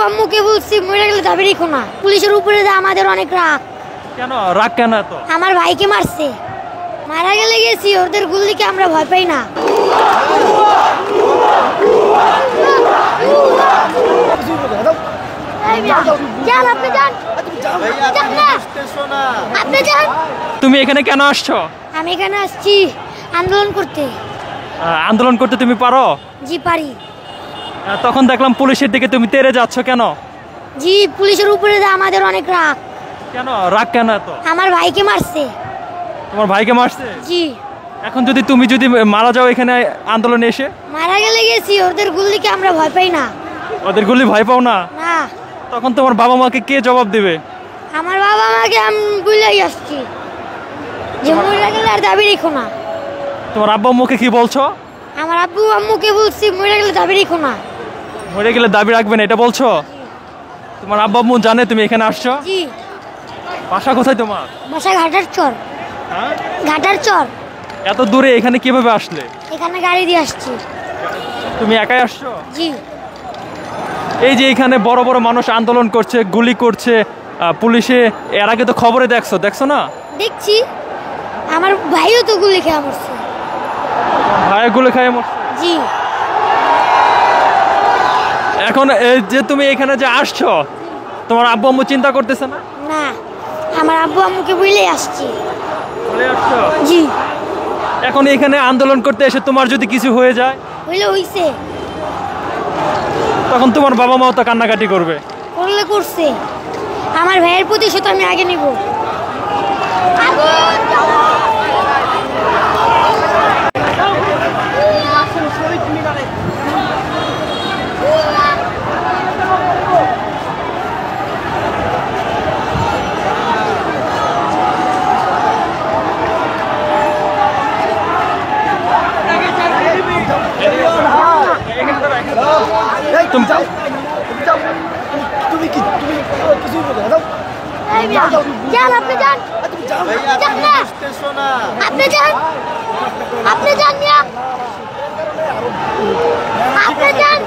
আম্মুকে বলছি মরে গেলে যাবে রেখো না। পুলিশের উপরে যে আমাদের অনেক রাগ। কেন রাগ কেন এত? আমার ভাইকে মারছে, মারা গেলে গেছি, ওদের গুলিকে আমরা ভয় পাই না। তুমি এখানে কেন আসছো? আমি এখানে আসছি আন্দোলন করতে। আন্দোলন করতে তুমি পারো? জি পারি। তখন দেখলাম পুলিশের দিকে তুমি তেড়ে যাচ্ছ কেন? জি পুলিশের উপরে যে আমাদের অনেক রাগ। কেন রাগ কেন এত? আমার ভাইকে মারছে। তোমার ভাইকে মারছে? জি। এখন তুমি যদি মারা যাও এখানে আন্দোলনে এসে? মারা গেলে গেছি, ওদের গুলিকে আমরা ভয় পাই না। ওদের গুলি ভয় পাও না? না। তখন তোমার বাবা মাকে কে জবাব দেবে? আমার বাবা মাকে আমি বুঝলাই আসছি যে মরে গেলে আর দাবি রেখো না। তোমার আব্বু আম্মুকে কি বলছো? আমার আব্বু আম্মুকে বলছি মরে গেলে দাবি রেখো না। মরে গেলে দাবি রাখবেন এটা বলছো? তোমার আব্বু আম্মু জানে তুমি এখানে আসছো? জি। বাসা কোথায় তোমার? বাসা ঘাটার চর। হ্যাঁ ঘাটার চর। এত দূরে এখানে কিভাবে আসলে? এখানে গাড়ি দিয়ে আসছি। তুমি একাই আসছো? জি। এই যে এখানে বড় বড় মানুষ আন্দোলন করছে, গুলি করছে পুলিশে, এর আগে তো খবরে দেখছো না? দেখছি। আমার ভাইও তো গুলি খেয়ে মরছে। ভাই গুলি খেয়ে মরছে? জি। এখন এই যে তুমি এখানে যে আসছো, তোমার আব্বু আম্মু চিন্তা করতেছে না? না, আমার আব্বু আম্মুকে বলে আসছি। বলে আসছো? জি। এখন এখানে আন্দোলন করতে এসে তোমার যদি কিছু হয়ে যায়? হইছে। তখন তোমার বাবা মাও তো কান্নাকাটি করবে। করছে। আমার ভাইয়ের প্রতিশোধ আমি আগে নিব। আপনি যান।